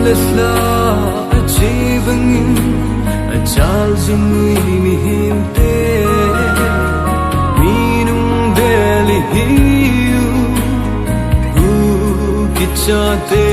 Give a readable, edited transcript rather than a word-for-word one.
lesla achibangin achal zungui mihimte minung deli hiu hu kichate